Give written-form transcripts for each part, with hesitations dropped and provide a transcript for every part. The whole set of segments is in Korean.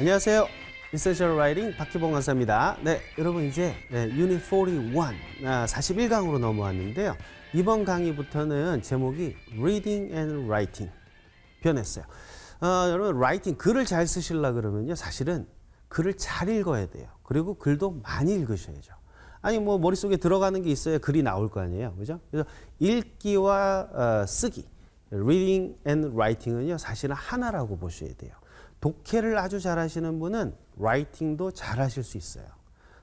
안녕하세요. Essential Writing 박희봉 강사입니다. 네, 여러분 이제 유닛 41, 41강으로 넘어왔는데요. 이번 강의부터는 제목이 Reading and Writing 변했어요. 여러분 writing, 글을 잘 쓰시려고 그러면요. 사실은 글을 잘 읽어야 돼요. 그리고 글도 많이 읽으셔야죠. 아니 뭐 머릿속에 들어가는 게 있어야 글이 나올 거 아니에요. 그죠? 그래서 읽기와 쓰기, Reading and Writing은요. 사실은 하나라고 보셔야 돼요. 독해를 아주 잘하시는 분은 라이팅도 잘하실 수 있어요.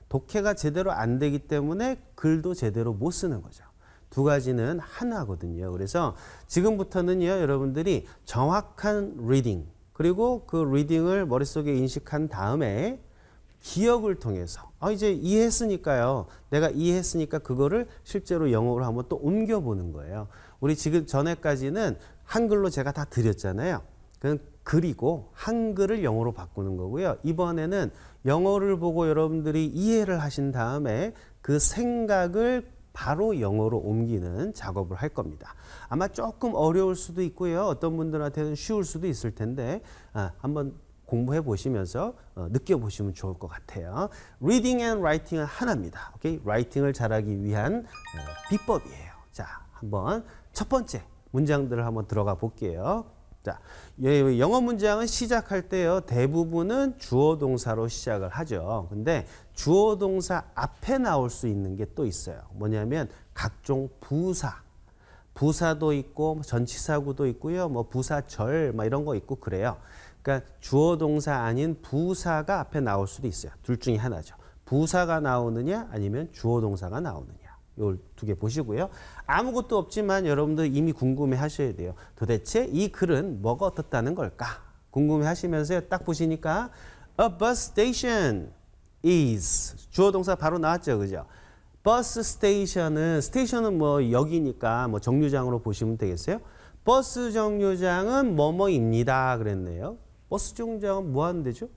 독해가 제대로 안 되기 때문에 글도 제대로 못 쓰는 거죠. 두 가지는 하나거든요. 그래서 지금부터는요, 여러분들이 정확한 리딩, 그리고 그 리딩을 머릿속에 인식한 다음에 기억을 통해서 이제 이해했으니까요. 내가 이해했으니까 그거를 실제로 영어로 한번 또 옮겨보는 거예요. 우리 지금 전에까지는 한글로 제가 다 드렸잖아요. 그건 글이고 한글을 영어로 바꾸는 거고요. 이번에는 영어를 보고 여러분들이 이해를 하신 다음에 그 생각을 바로 영어로 옮기는 작업을 할 겁니다. 아마 조금 어려울 수도 있고요. 어떤 분들한테는 쉬울 수도 있을 텐데 한번 공부해 보시면서 느껴보시면 좋을 것 같아요. Reading and Writing은 하나입니다. 오케이? 라이팅을 잘하기 위한 비법이에요. 자, 한번 첫 번째 문장들을 한번 들어가 볼게요. 자, 영어 문장은 시작할 때요, 대부분은 주어 동사로 시작을 하죠. 근데 주어 동사 앞에 나올 수 있는 게 또 있어요. 뭐냐면 각종 부사. 부사도 있고 전치사구도 있고요. 뭐 부사절 이런 거 있고 그래요. 그러니까 주어 동사 아닌 부사가 앞에 나올 수도 있어요. 둘 중에 하나죠. 부사가 나오느냐 아니면 주어 동사가 나오느냐. 요 두 개 보시고요. 아무것도 없지만 여러분들 이미 궁금해 하셔야 돼요. 도대체 이 글은 뭐가 어떻다는 걸까? 궁금해 하시면서 딱 보시니까 A bus station is 주어 동사 바로 나왔죠. 그죠? 버스 스테이션은 뭐 역이니까 뭐 정류장으로 보시면 되겠어요. 버스 정류장은 뭐뭐입니다. 그랬네요. 버스 정류장은 뭐 하는 데죠?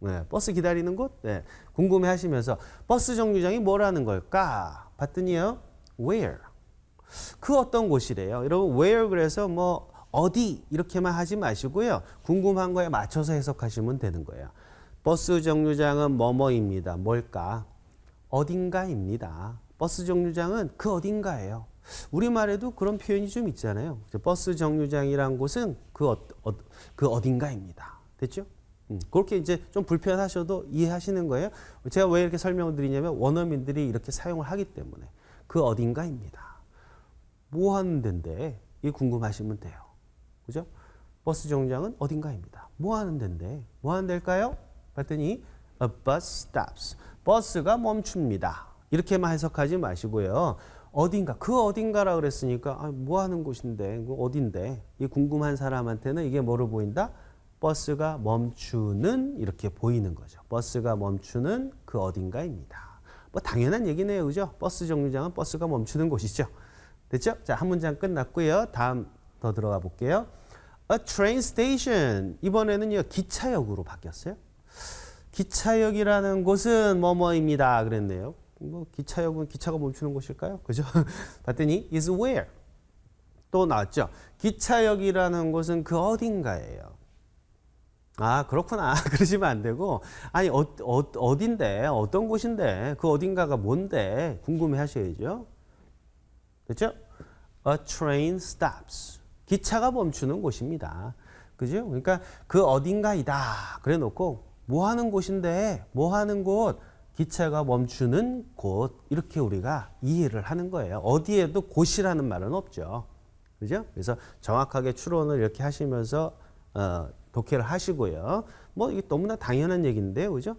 네, 버스 기다리는 곳? 네, 궁금해 하시면서 버스 정류장이 뭐라는 걸까? 봤더니요, where. 그 어떤 곳이래요. 여러분, where 그래서 뭐 어디 이렇게만 하지 마시고요. 궁금한 거에 맞춰서 해석하시면 되는 거예요. 버스 정류장은 뭐뭐입니다. 뭘까? 어딘가입니다. 버스 정류장은 그 어딘가예요. 우리말에도 그런 표현이 좀 있잖아요. 버스 정류장이란 곳은 그 어딘가입니다. 됐죠? 그렇게 이제 좀 불편하셔도 이해하시는 거예요. 제가 왜 이렇게 설명을 드리냐면 원어민들이 이렇게 사용을 하기 때문에 그 어딘가입니다. 뭐 하는 데인데? 이게 궁금하시면 돼요. 그죠? 버스 정류장은 어딘가입니다. 뭐 하는 데인데? 뭐 하는 데일까요? 봤더니 a bus stops. 버스가 멈춥니다. 이렇게만 해석하지 마시고요. 어딘가, 그 어딘가라 그랬으니까 뭐 하는 곳인데, 어딘데? 이 궁금한 사람한테는 이게 뭐로 보인다? 버스가 멈추는 이렇게 보이는 거죠. 버스가 멈추는 그 어딘가입니다. 뭐 당연한 얘기네요. 그죠? 버스 정류장은 버스가 멈추는 곳이죠. 됐죠? 자, 한 문장 끝났고요. 다음 더 들어가 볼게요. A train station. 이번에는요, 기차역으로 바뀌었어요. 기차역이라는 곳은 뭐뭐입니다. 그랬네요. 뭐 기차역은 기차가 멈추는 곳일까요? 그죠? 봤더니 is where. 또 나왔죠. 기차역이라는 곳은 그 어딘가예요. 아, 그렇구나. 그러시면 안 되고, 아니, 어딘데? 어떤 곳인데? 그 어딘가가 뭔데? 궁금해 하셔야죠. 됐죠? A train stops. 기차가 멈추는 곳입니다. 그죠? 그러니까 그 어딘가이다. 그래 놓고, 뭐 하는 곳인데? 뭐 하는 곳? 기차가 멈추는 곳. 이렇게 우리가 이해를 하는 거예요. 어디에도 곳이라는 말은 없죠. 그죠? 그래서 정확하게 추론을 이렇게 하시면서, 독해를 하시고요. 뭐 이게 너무나 당연한 얘기인데요. 그죠?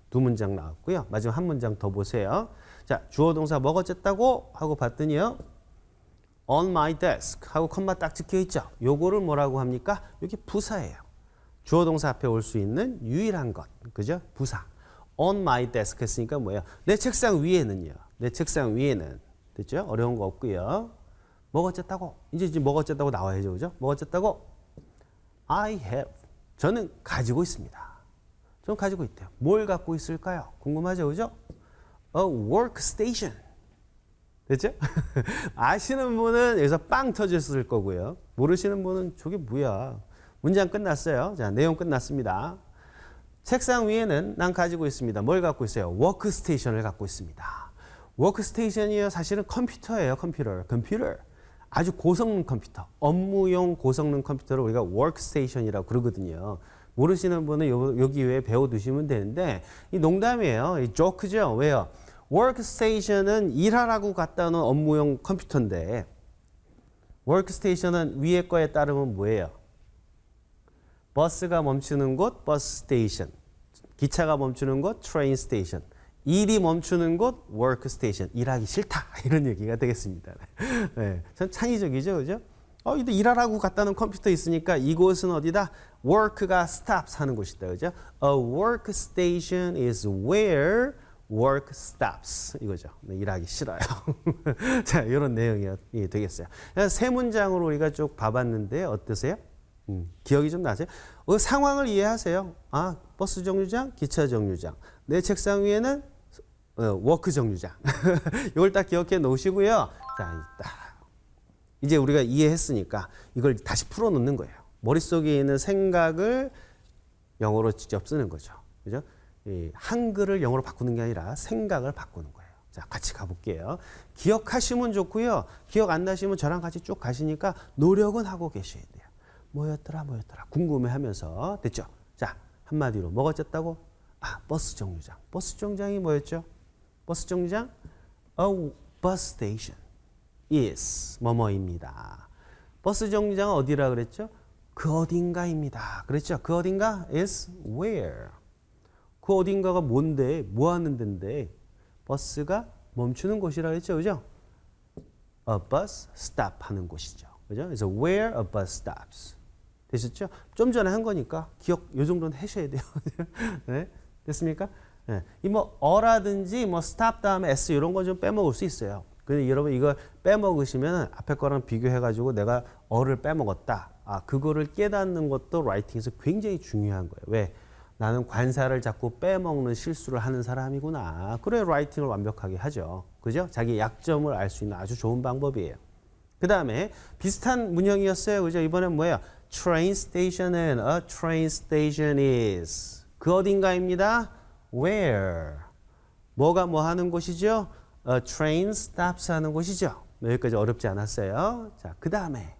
두 문장 나왔고요. 마지막 한 문장 더 보세요. 자, 주어 동사 뭐가 어쨌다고 하고 봤더니요. on my desk 하고 컴마 딱 찍혀 있죠. 요거를 뭐라고 합니까? 이게 부사예요. 주어 동사 앞에 올 수 있는 유일한 것. 그죠? 부사. on my desk 했으니까 뭐예요? 내 책상 위에는요. 내 책상 위에는. 됐죠? 어려운 거 없고요. 뭐가 어쨌다고? 이제 뭐가 어쨌다고 나와야죠. 그죠? 뭐가 어쨌다고? I have. 저는 가지고 있습니다. 저는 가지고 있대요. 뭘 갖고 있을까요? 궁금하죠? 그죠? A workstation. 됐죠? 아시는 분은 여기서 빵 터졌을 거고요. 모르시는 분은 저게 뭐야? 문장 끝났어요. 자, 내용 끝났습니다. 책상 위에는 난 가지고 있습니다. 뭘 갖고 있어요? 워크스테이션을 갖고 있습니다. 워크스테이션이요. 사실은 컴퓨터예요. 컴퓨터. 아주 고성능 컴퓨터. 업무용 고성능 컴퓨터를 우리가 워크스테이션이라고 그러거든요. 모르시는 분은 여기 외에 배워두시면 되는데 이 농담이에요. 이 조크죠. 왜요? 워크스테이션은 일하라고 갖다 놓은 업무용 컴퓨터인데 워크스테이션은 위에 거에 따르면 뭐예요? 버스가 멈추는 곳 버스 스테이션, 기차가 멈추는 곳 트레인 스테이션, 일이 멈추는 곳 워크 스테이션. 일하기 싫다 이런 얘기가 되겠습니다. 네, 전 창의적이죠, 그죠? 이도 일하라고 갖다 놓은 컴퓨터 있으니까 이곳은 어디다? work가 stops 하는 곳이다, 그죠? A workstation is where work stops 이거죠. 네, 일하기 싫어요. 자, 이런 내용이 되겠어요. 세 문장으로 우리가 쭉 봐봤는데 어떠세요? 기억이 좀 나세요? 상황을 이해하세요. 버스 정류장, 기차 정류장. 내 책상 위에는 워크 정류장. 이걸 딱 기억해 놓으시고요. 자, 이제 우리가 이해했으니까 이걸 다시 풀어놓는 거예요. 머릿속에 있는 생각을 영어로 직접 쓰는 거죠. 그죠? 한글을 영어로 바꾸는 게 아니라 생각을 바꾸는 거예요. 자, 같이 가볼게요. 기억하시면 좋고요. 기억 안 나시면 저랑 같이 쭉 가시니까 노력은 하고 계셔야 돼요. 뭐였더라 궁금해하면서. 됐죠? 자, 한마디로 뭐가 쨌다고? 버스 정류장. 버스 정류장이 뭐였죠? 버스 정류장? A bus station is 뭐뭐입니다. 버스 정류장은 어디라 그랬죠? 그 어딘가입니다. 그랬죠? 그 어딘가 is where. 그 어딘가가 뭔데? 뭐 하는 데인데? 버스가 멈추는 곳이라 그랬죠? 그죠? A bus stop 하는 곳이죠. 그죠? 그래서 where a bus stops. 되셨죠? 좀 전에 한 거니까 기억 요 정도는 하셔야 돼요. 네? 됐습니까? 네. 어라든지 stop 다음에 s 이런 건 좀 빼먹을 수 있어요. 근데 여러분 이거 빼먹으시면 앞에 거랑 비교해가지고 내가 어를 빼먹었다. 그거를 깨닫는 것도 라이팅에서 굉장히 중요한 거예요. 왜? 나는 관사를 자꾸 빼먹는 실수를 하는 사람이구나. 그래 라이팅을 완벽하게 하죠. 그죠? 자기 약점을 알 수 있는 아주 좋은 방법이에요. 그 다음에 비슷한 문형이었어요. 그죠? 이번엔 뭐예요? Train station은 a train station is. 그 어딘가입니다. Where. 뭐가 뭐 하는 곳이죠? A train stops 하는 곳이죠. 여기까지 어렵지 않았어요. 자, 그 다음에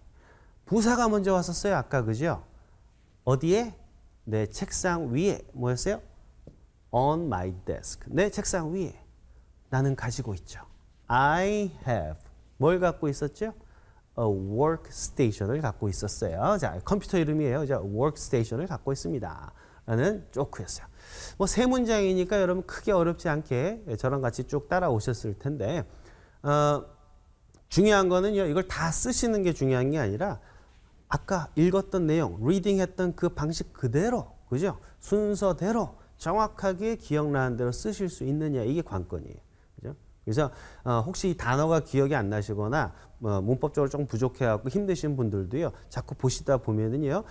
부사가 먼저 왔었어요. 아까 그죠? 어디에? 내 책상 위에. 뭐였어요? On my desk. 내 책상 위에. 나는 가지고 있죠. I have. 뭘 갖고 있었죠? A workstation을 갖고 있었어요. 자, 컴퓨터 이름이에요. 자, workstation을 갖고 있습니다. 라는 조크였어요. 세 문장이니까 여러분 크게 어렵지 않게 저랑 같이 쭉 따라오셨을 텐데, 중요한 거는요, 이걸 다 쓰시는 게 중요한 게 아니라, 아까 읽었던 내용, 리딩 했던 그 방식 그대로, 그죠? 순서대로 정확하게 기억나는 대로 쓰실 수 있느냐, 이게 관건이에요. 그죠? 그래서 혹시 이 단어가 기억이 안 나시거나 문법적으로 좀 부족해갖고 힘드신 분들도요, 자꾸 보시다 보면은요,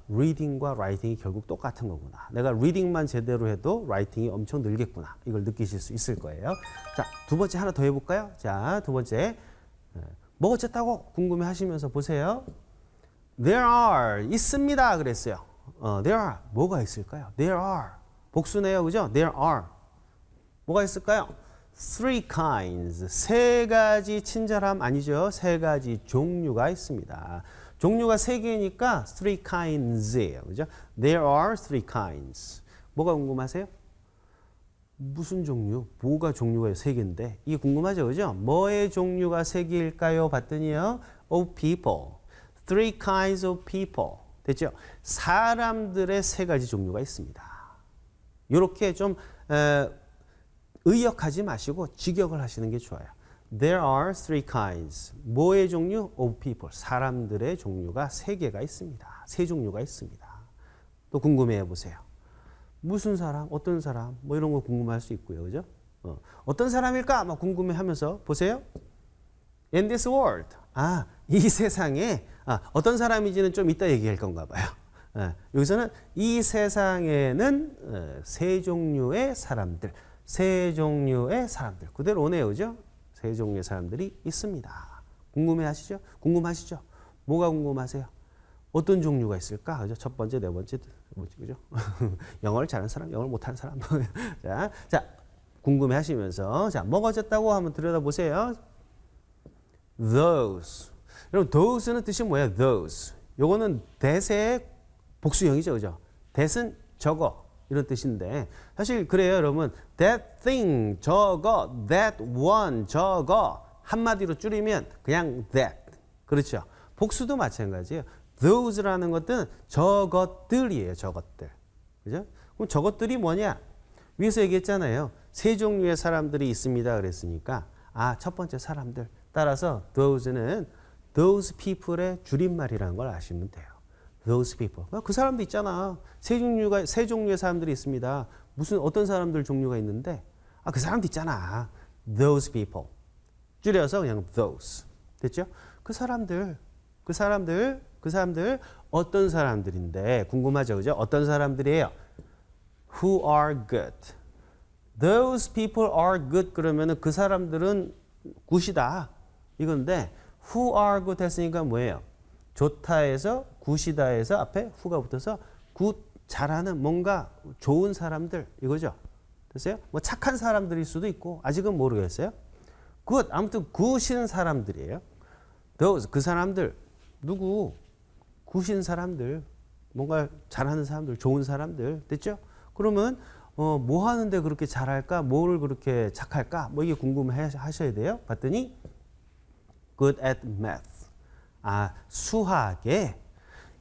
리딩과 라이팅이 결국 똑같은 거구나. 내가 리딩만 제대로 해도 라이팅이 엄청 늘겠구나. 이걸 느끼실 수 있을 거예요. 자, 두 번째 하나 더 해볼까요? 자, 두 번째. 뭐가 어쨌다고 궁금해 하시면서 보세요. There are. 있습니다. 그랬어요. There are. 뭐가 있을까요? There are. 복수네요. 그죠? There are. 뭐가 있을까요? Three kinds. 세 가지 친절함 아니죠? 세 가지 종류가 있습니다. 종류가 세 개니까 three kinds예요. 그죠? There are three kinds. 뭐가 궁금하세요? 무슨 종류? 뭐가 종류가 세 개인데? 이게 궁금하죠? 그죠? 뭐의 종류가 세 개일까요? 봤더니요. Of people. Three kinds of people. 됐죠? 사람들의 세 가지 종류가 있습니다. 이렇게 좀 의역하지 마시고 직역을 하시는 게 좋아요. There are three kinds. 뭐의 종류? Of people. 사람들의 종류가 세 개가 있습니다. 세 종류가 있습니다. 또 궁금해해 보세요. 무슨 사람? 어떤 사람? 뭐 이런 거 궁금할 수 있고요. 그죠? 어떤 사람일까? 막 궁금해하면서 보세요. In this world. 이 세상에 어떤 사람인지는 좀 이따 얘기할 건가 봐요. 여기서는 이 세상에는 세 종류의 사람들, 세 종류의 사람들. 그대로 오네요. 그죠? 세 종류의 사람들이 있습니다. 궁금해하시죠? 궁금하시죠? 뭐가 궁금하세요? 어떤 종류가 있을까? 그죠? 첫 번째, 네 번째, 뭐지, 그죠? 영어를 잘하는 사람, 영어를 못하는 사람. 자, 궁금해 하시면서, 자, 뭐가 어쨌다고 한번 들여다보세요. those. 여러분, those는 뜻이 뭐야? those. 요거는 that의 복수형이죠, 그죠? that은 저거. 이런 뜻인데, 사실 그래요, 여러분. that thing, 저거, that one, 저거. 한마디로 줄이면 그냥 that. 그렇죠? 복수도 마찬가지예요. those라는 것들은 저것들이에요, 저것들. 그죠? 그럼 저것들이 뭐냐? 위에서 얘기했잖아요. 세 종류의 사람들이 있습니다. 그랬으니까, 첫 번째 사람들. 따라서 those는 those people의 줄임말이라는 걸 아시면 돼요. those people. 그 사람도 있잖아. 세 종류의 사람들이 있습니다. 무슨 어떤 사람들 종류가 있는데, 그 사람도 있잖아. those people. 줄여서 그냥 those. 됐죠? 그 사람들 어떤 사람들인데 궁금하죠, 그죠? 어떤 사람들이에요? Who are good. Those people are good 그러면은 그 사람들은 굿이다 이건데 who are good 했으니까 뭐예요? 좋다에서 굿이다에서 앞에 who가 붙어서 굿 잘하는 뭔가 좋은 사람들 이거죠. 됐어요? 뭐 착한 사람들일 수도 있고 아직은 모르겠어요. good 아무튼 굿인 사람들이에요. those 그 사람들 누구? 굿인 사람들, 뭔가 잘하는 사람들, 좋은 사람들, 됐죠? 그러면 뭐 하는데 그렇게 잘할까? 뭘 그렇게 착할까? 뭐 이게 궁금해 하셔야 돼요. 봤더니 good at math. 수학에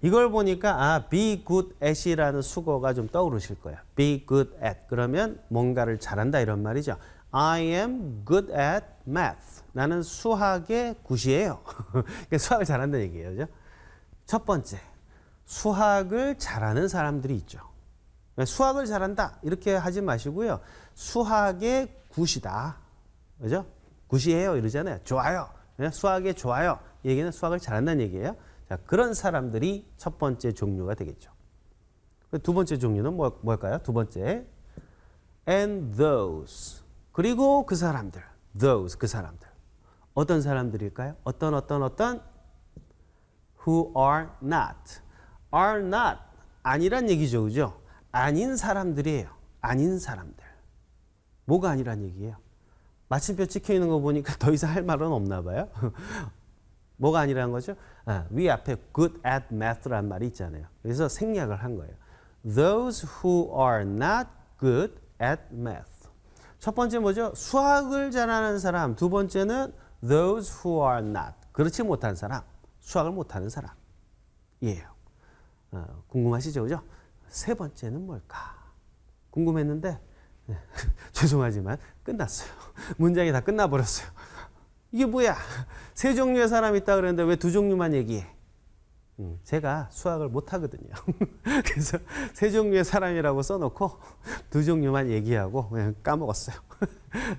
이걸 보니까 be good at이라는 수거가 좀 떠오르실 거예요. be good at 그러면 뭔가를 잘한다 이런 말이죠. I am good at math. 나는 수학의 굿이에요. 수학을 잘한다는 얘기예요. 그죠? 첫 번째, 수학을 잘하는 사람들이 있죠. 수학을 잘한다 이렇게 하지 마시고요. 수학의 굿이다. 그죠? 굿이에요 이러잖아요. 좋아요. 수학에 좋아요. 이 얘기는 수학을 잘한다는 얘기예요. 자, 그런 사람들이 첫 번째 종류가 되겠죠. 두 번째 종류는 뭘까요? 두 번째, and those. 그리고 그 사람들, those, 그 사람들. 어떤 사람들일까요? 어떤 who are not. are not, 아니란 얘기죠, 그죠? 아닌 사람들이에요. 아닌 사람들. 뭐가 아니란 얘기예요? 마침표 찍혀 있는 거 보니까 더 이상 할 말은 없나 봐요. 뭐가 아니라는 거죠? 위 앞에 good at math란 말이 있잖아요. 그래서 생략을 한 거예요. Those who are not good at math. 첫 번째 뭐죠? 수학을 잘하는 사람. 두 번째는 those who are not. 그렇지 못한 사람. 수학을 못하는 사람이에요. 궁금하시죠? 그죠? 세 번째는 뭘까? 궁금했는데 죄송하지만 끝났어요. 문장이 다 끝나버렸어요. 이게 뭐야? 세 종류의 사람이 있다 그랬는데 왜 두 종류만 얘기해? 제가 수학을 못하거든요. 그래서 세 종류의 사람이라고 써놓고 두 종류만 얘기하고 그냥 까먹었어요.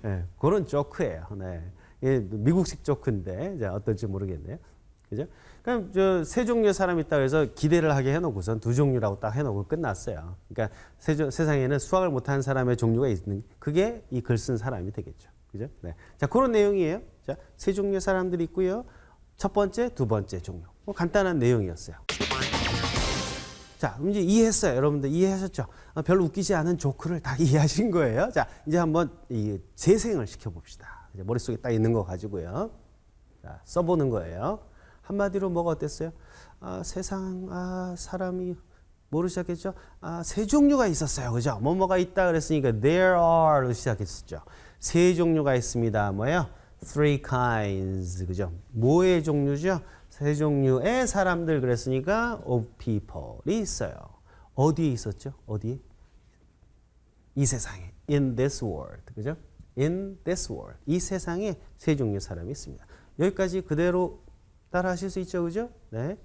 네, 그런 조크예요. 네. 미국식 조크인데 어떨지 모르겠네요. 그죠? 그럼 저 세 종류의 사람이 있다 그래서 기대를 하게 해놓고선 두 종류라고 딱 해놓고 끝났어요. 그러니까 세상에는 수학을 못하는 사람의 종류가 있는 그게 이 글 쓴 사람이 되겠죠. 그죠? 네. 자, 그런 내용이에요. 자, 세 종류의 사람들이 있고요. 첫 번째, 두 번째 종류. 뭐 간단한 내용이었어요. 자, 이제 이해했어요. 여러분들 이해하셨죠? 별로 웃기지 않은 조크를 다 이해하신 거예요. 자, 이제 한번 재생을 시켜봅시다. 이제 머릿속에 딱 있는 거 가지고요. 자, 써보는 거예요. 한마디로 뭐가 어땠어요? 세상, 사람이 뭐로 시작했죠? 세 종류가 있었어요. 그죠? 뭐가 있다 그랬으니까 there are로 시작했었죠. 세 종류가 있습니다. 뭐예요? Three kinds. 그죠? 뭐의 종류죠? 세 종류의 사람들 그랬으니까 of people이 있어요. 어디에 있었죠? 어디에? 이 세상에. In this world. 그죠? In this world. 이 세상에 세 종류의 사람이 있습니다. 여기까지 그대로 따라 하실 수 있죠. 그죠? 네.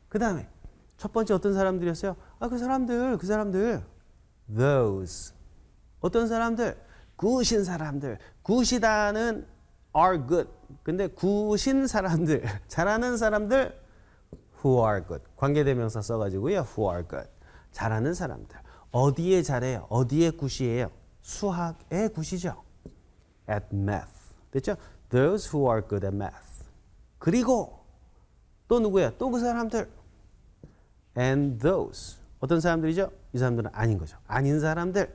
그 다음에 첫 번째 어떤 사람들이었어요? 그 사람들. Those. 어떤 사람들? 굿인 사람들. 굿이다는 are good. 근데 굿인 사람들, 잘하는 사람들 who are good. 관계대명사 써가지고요. who are good. 잘하는 사람들. 어디에 잘해요? 어디에 굿이에요? 수학의 굿이죠. at math. 됐죠? Those who are good at math. 그리고 또 누구야? 또 그 사람들. And those. 어떤 사람들이죠? 이 사람들은 아닌 거죠. 아닌 사람들.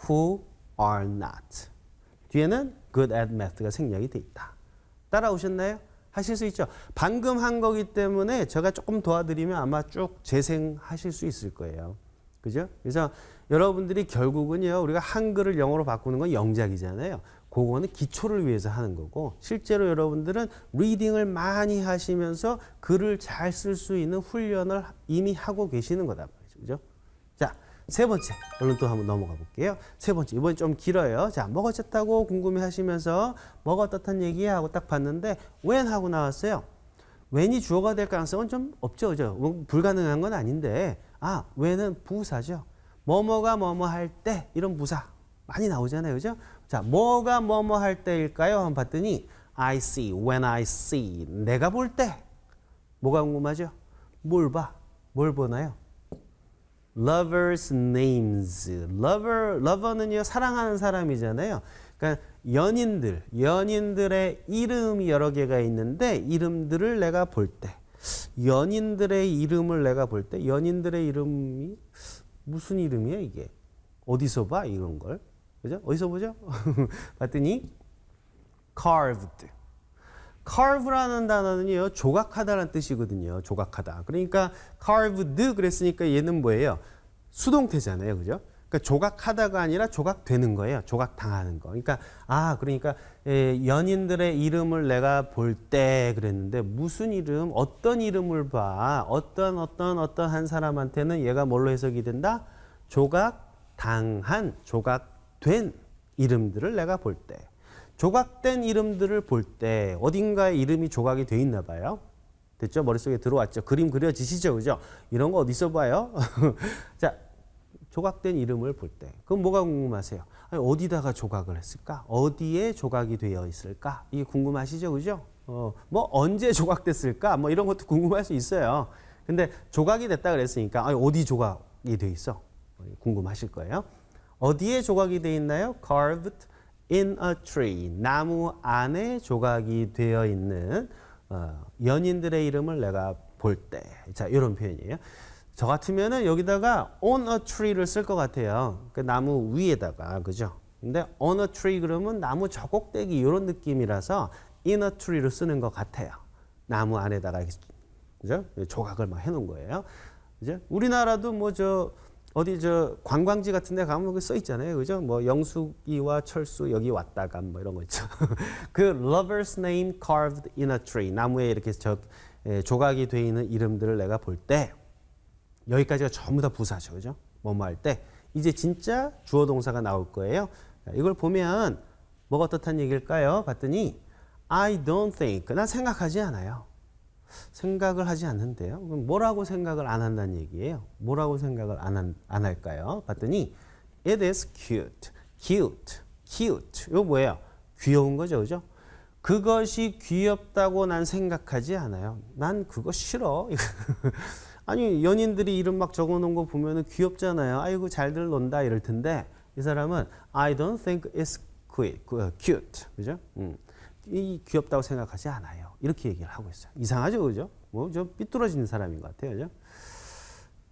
Who are not. 뒤에는 good at math가 생략이 돼 있다. 따라오셨나요? 하실 수 있죠. 방금 한 거기 때문에 제가 조금 도와드리면 아마 쭉 재생하실 수 있을 거예요. 그죠? 그래서 여러분들이 결국은요, 우리가 한글을 영어로 바꾸는 건 영작이잖아요. 그거는 기초를 위해서 하는 거고, 실제로 여러분들은 리딩을 많이 하시면서 글을 잘 쓸 수 있는 훈련을 이미 하고 계시는 거다 말이죠. 그죠? 자, 세 번째. 얼른 또 한번 넘어가 볼게요. 세 번째. 이번엔 좀 길어요. 자, 뭐가 어쨌다고 궁금해 하시면서 뭐가 어떻단 얘기야 하고 딱 봤는데 when 하고 나왔어요. when이 주어가 될 가능성은 좀 없죠. 그죠? 뭐 불가능한 건 아닌데, when은 부사죠. 뭐뭐가 뭐뭐 할 때 이런 부사 많이 나오잖아요. 그죠? 자, 뭐가 뭐뭐 할 때일까요? 한번 봤더니 I see, when I see. 내가 볼 때. 뭐가 궁금하죠? 뭘 봐? 뭘 보나요? Lovers' names. lover는요, 사랑하는 사람이잖아요. 그러니까 연인들의 이름이 여러 개가 있는데 이름들을 내가 볼 때, 연인들의 이름을 내가 볼 때, 연인들의 이름이 무슨 이름이야 이게? 어디서 봐 이런 걸? 그죠? 어디서 보죠? 봤더니 carved. carve라는 단어는요, 조각하다라는 뜻이거든요. 조각하다. 그러니까 carved 그랬으니까 얘는 뭐예요? 수동태잖아요. 그죠? 그러니까 조각하다가 아니라 조각되는 거예요. 조각당하는 거. 그러니까 그러니까 연인들의 이름을 내가 볼 때 그랬는데 무슨 이름, 어떤 이름을 봐? 어떤 한 사람한테는 얘가 뭘로 해석이 된다? 조각당한, 조각된 이름들을 내가 볼 때. 조각된 이름들을 볼 때 어딘가에 이름이 조각이 돼 있나 봐요. 됐죠? 머릿속에 들어왔죠? 그림 그려지시죠? 그죠? 이런 거 어디서 봐요? 자, 조각된 이름을 볼 때. 그럼 뭐가 궁금하세요? 아니, 어디다가 조각을 했을까? 어디에 조각이 되어 있을까? 이게 궁금하시죠? 그죠? 뭐 언제 조각됐을까? 뭐 이런 것도 궁금할 수 있어요. 근데 조각이 됐다 그랬으니까 아니, 어디 조각이 돼 있어? 궁금하실 거예요. 어디에 조각이 돼 있나요? Carved in a tree. 나무 안에 조각이 되어 있는 연인들의 이름을 내가 볼 때. 자, 이런 표현이에요. 저 같으면은 여기다가 on a tree를 쓸 것 같아요. 그 나무 위에다가, 그죠? 근데 on a tree 그러면 나무 저 꼭대기 이런 느낌이라서 in a tree를 쓰는 것 같아요. 나무 안에다가, 그죠? 조각을 막 해놓은 거예요. 그죠? 우리나라도 뭐 어디 관광지 같은 데 가면 써 있잖아요. 그죠? 뭐 영숙이와 철수 여기 왔다가 뭐 이런 거 있죠. 그 lover's name carved in a tree. 나무에 이렇게 조각이 돼 있는 이름들을 내가 볼 때, 여기까지가 전부 다 부사죠. 그죠? 뭐뭐 할 때. 이제 진짜 주어 동사가 나올 거예요. 이걸 보면 뭐가 어떻다는 얘기일까요? 봤더니 I don't think. 난 생각하지 않아요. 생각을 하지 않는데요. 그럼 뭐라고 생각을 안 한다는 얘기예요? 뭐라고 생각을 안 할까요? 봤더니 it is cute. cute. 이거 뭐예요? 귀여운 거죠. 그죠? 그것이 귀엽다고 난 생각하지 않아요. 난 그거 싫어. 아니, 연인들이 이름 막 적어놓은 거 보면은 귀엽잖아요. 아이고 잘들 논다 이럴 텐데 이 사람은 I don't think it's cute. 그죠? 이 귀엽다고 생각하지 않아요. 이렇게 얘기를 하고 있어요. 이상하죠, 그죠? 뭐 좀 삐뚤어지는 사람인 것 같아요, 그죠?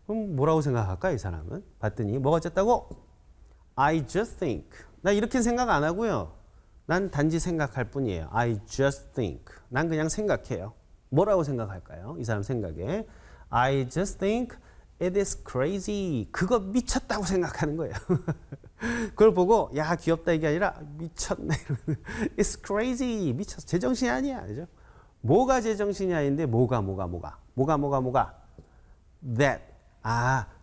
그럼 뭐라고 생각할까 이 사람은? 봤더니 뭐가 어쨌다고? I just think. 나 이렇게 생각 안 하고요. 난 단지 생각할 뿐이에요. I just think. 난 그냥 생각해요. 뭐라고 생각할까요? 이 사람 생각에. I just think it is crazy. 그거 미쳤다고 생각하는 거예요. 그걸 보고 야 귀엽다 이게 아니라 미쳤네. It's crazy. 미쳤어. 제정신이 아니야. 그죠? 뭐가 제정신이 아닌데 뭐가 that.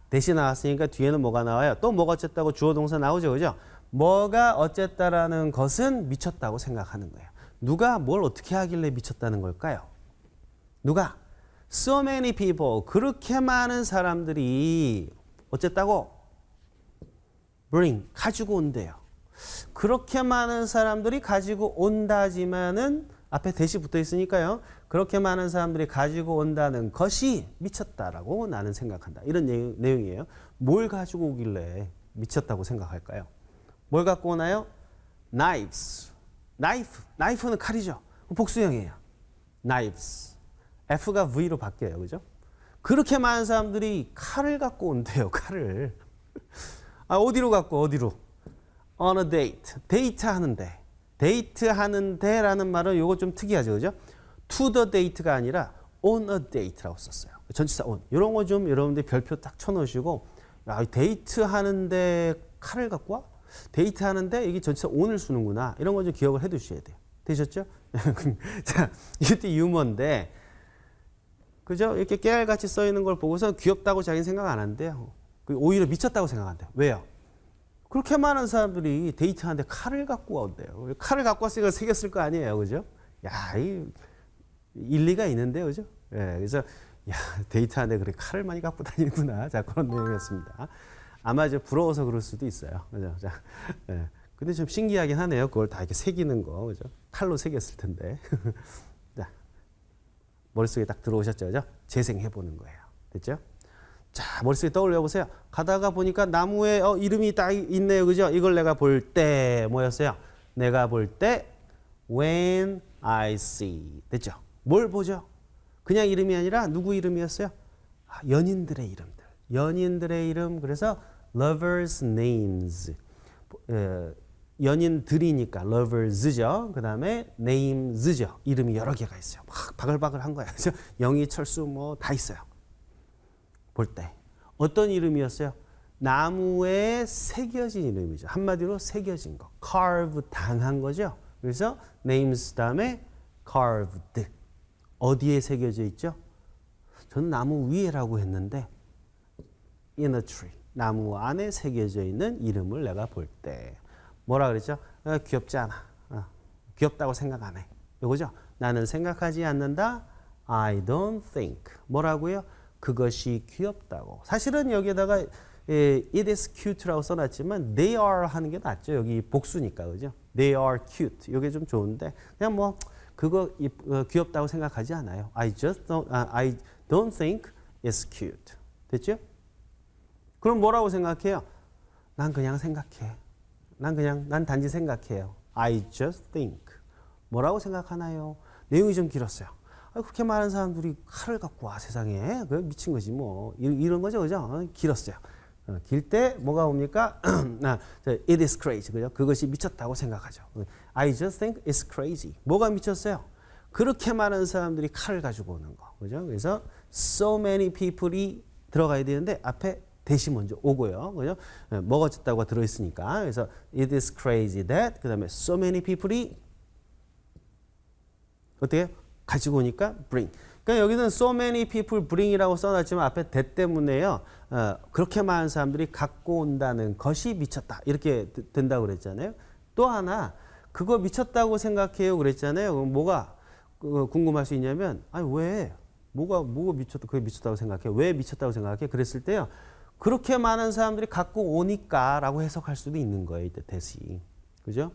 대시 나왔으니까 뒤에는 뭐가 나와요? 또 뭐가 어쨌다고 주어 동사 나오죠. 그죠? 뭐가 어쨌다라는 것은 미쳤다고 생각하는 거예요. 누가 뭘 어떻게 하길래 미쳤다는 걸까요? 누가? So many people. 그렇게 많은 사람들이 어쨌다고? bring. 가지고 온대요. 그렇게 많은 사람들이 가지고 온다지만은 앞에 대시 붙어 있으니까요. 그렇게 많은 사람들이 가지고 온다는 것이 미쳤다라고 나는 생각한다. 이런 내용이에요. 뭘 가지고 오길래 미쳤다고 생각할까요? 뭘 갖고 오나요? knives. knife는 칼이죠. 복수형이에요. knives. F가 V로 바뀌어요. 그죠? 그렇게 많은 사람들이 칼을 갖고 온대요. 칼을. 어디로 갖고 어디로? On a date. 데이트하는데. 데이트하는데라는 말은 요거 좀 특이하죠. 그죠? To the date가 아니라 on a date라고 썼어요. 전치사 on. 이런 거 좀 여러분들 별표 딱 쳐놓으시고 야, 데이트하는데 칼을 갖고 와? 데이트하는데 이게 전치사 on을 쓰는구나. 이런 거 좀 기억을 해 두셔야 돼요. 되셨죠? 자, 이것도 유머인데 그죠? 이렇게 깨알같이 써 있는 걸 보고서 귀엽다고 자기는 생각 안 한대요. 오히려 미쳤다고 생각한대요. 왜요? 그렇게 많은 사람들이 데이트하는데 칼을 갖고 온대요. 칼을 갖고 왔으니까 새겼을 거 아니에요. 그죠? 야, 이 일리가 있는데요. 그죠? 예, 그래서 야, 데이트하는데 그래 칼을 많이 갖고 다니는구나. 자, 그런 내용이었습니다. 아마 이제 부러워서 그럴 수도 있어요. 그죠? 자, 예. 근데 좀 신기하긴 하네요. 그걸 다 이렇게 새기는 거. 그죠? 칼로 새겼을 텐데. 자, 머릿속에 딱 들어오셨죠? 그죠? 재생해보는 거예요. 됐죠? 자, 머릿속에 떠올려 보세요. 가다가 보니까 나무에 이름이 딱 있네요. 그죠? 이걸 내가 볼 때 뭐였어요? 내가 볼 때 when I see. 됐죠? 뭘 보죠? 그냥 이름이 아니라 누구 이름이었어요? 연인들의 이름들. 연인들의 이름. 그래서 lovers names. 연인들이니까 lovers죠. 그 다음에 names죠. 이름이 여러 개가 있어요. 막 바글바글 한 거예요. 그래서 영희, 철수 뭐 다 있어요. 볼 때. 어떤 이름이었어요? 나무에 새겨진 이름이죠. 한마디로 새겨진 거. carve 당한 거죠. 그래서 names 다음에 carved. 어디에 새겨져 있죠? 저는 나무 위에라고 했는데 in a tree. 나무 안에 새겨져 있는 이름을 내가 볼 때. 뭐라 그랬죠? 귀엽지 않아. 귀엽다고 생각 안 해. 이거죠? 나는 생각하지 않는다. I don't think. 뭐라고요? 그것이 귀엽다고. 사실은 여기에다가 it is cute라고 써놨지만 they are 하는 게 낫죠. 여기 복수니까. 그죠? They are cute. 이게 좀 좋은데 그냥 뭐 그거 귀엽다고 생각하지 않아요. I don't think it's cute. 됐죠? 그럼 뭐라고 생각해요? 난 그냥 생각해. 난 단지 생각해요. I just think. 뭐라고 생각하나요? 내용이 좀 길었어요. 그렇게 많은 사람들이 칼을 갖고 와 세상에. 그 미친 거지 뭐. 이런 거죠. 그죠? 길었어요. 길 때 뭐가 옵니까? It is crazy. 그죠? 그것이 미쳤다고 생각하죠. I just think it's crazy. 뭐가 미쳤어요? 그렇게 많은 사람들이 칼을 가지고 오는 거. 그죠? 그래서 so many people이 들어가야 되는데 앞에 대시 먼저 오고요. 그죠? 뭐가 어쨌다고 들어있으니까. 그래서 it is crazy that 그 다음에 so many people이 어떻게 가지고 오니까 bring. 그러니까 여기는 so many people bring이라고 써놨지만 앞에 that 때문에요. 그렇게 많은 사람들이 갖고 온다는 것이 미쳤다. 이렇게 된다고 그랬잖아요. 또 하나 그거 미쳤다고 생각해요. 그랬잖아요. 그럼 뭐가 궁금할 수 있냐면 아니 왜? 뭐가 미쳤다? 그게 미쳤다고 생각해? 왜 미쳤다고 생각해? 그랬을 때요. 그렇게 많은 사람들이 갖고 오니까 라고 해석할 수도 있는 거예요. 이때 대시. 그죠?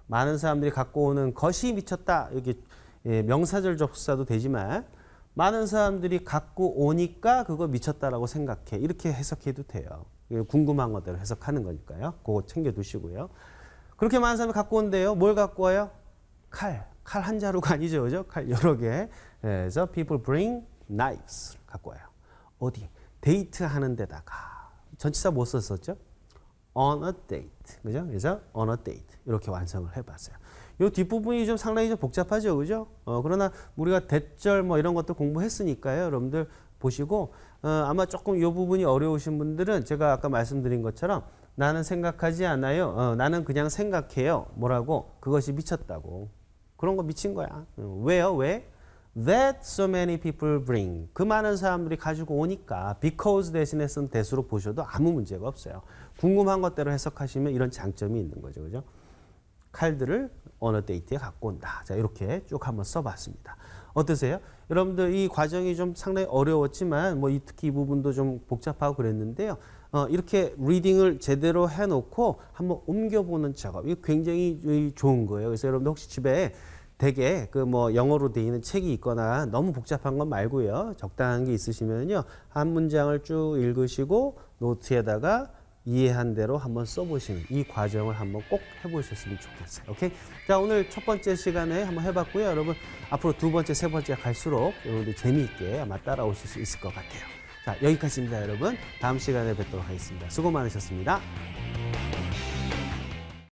많은 사람들이 갖고 오는 것이 미쳤다. 이렇게 명사절 접사도 되지만 많은 사람들이 갖고 오니까 그거 미쳤다라고 생각해. 이렇게 해석해도 돼요. 궁금한 것대로 해석하는 거니까요. 그거 챙겨두시고요. 그렇게 많은 사람이 갖고 온대요. 뭘 갖고 와요? 칼. 칼 한 자루가 아니죠. 그죠? 칼 여러 개. 그래서 people bring knives 갖고 와요. 어디? 데이트 하는 데다가 전치사 못 썼었죠? on a date. 그죠? 그래서 on a date. 이렇게 완성을 해봤어요. 이 뒷부분이 좀 상당히 좀 복잡하죠. 그죠? 그러나 우리가 대절 뭐 이런 것도 공부했으니까요. 여러분들 보시고, 아마 조금 이 부분이 어려우신 분들은 제가 아까 말씀드린 것처럼 나는 생각하지 않아요. 나는 그냥 생각해요. 뭐라고? 그것이 미쳤다고. 그런 거 미친 거야. 왜요? 왜? That so many people bring. 그 많은 사람들이 가지고 오니까 because 대신에 쓴 that으로 보셔도 아무 문제가 없어요. 궁금한 것대로 해석하시면 이런 장점이 있는 거죠. 그죠? 칼들을 on a date에 갖고 온다. 자, 이렇게 쭉 한번 써봤습니다. 어떠세요? 여러분들 이 과정이 좀 상당히 어려웠지만 뭐 특히 이 부분도 좀 복잡하고 그랬는데요. 이렇게 리딩을 제대로 해놓고 한번 옮겨보는 작업. 이거 굉장히 좋은 거예요. 그래서 여러분들 혹시 집에 되게 그 뭐 영어로 돼 있는 책이 있거나 너무 복잡한 건 말고요. 적당한 게 있으시면요. 한 문장을 쭉 읽으시고 노트에다가 이해한 대로 한번 써보시는 이 과정을 한번 꼭 해보셨으면 좋겠어요. 오케이? 자, 오늘 첫 번째 시간에 한번 해봤고요. 여러분, 앞으로 두 번째, 세 번째 갈수록 여러분들 재미있게 아마 따라오실 수 있을 것 같아요. 자, 여기까지입니다, 여러분. 다음 시간에 뵙도록 하겠습니다. 수고 많으셨습니다.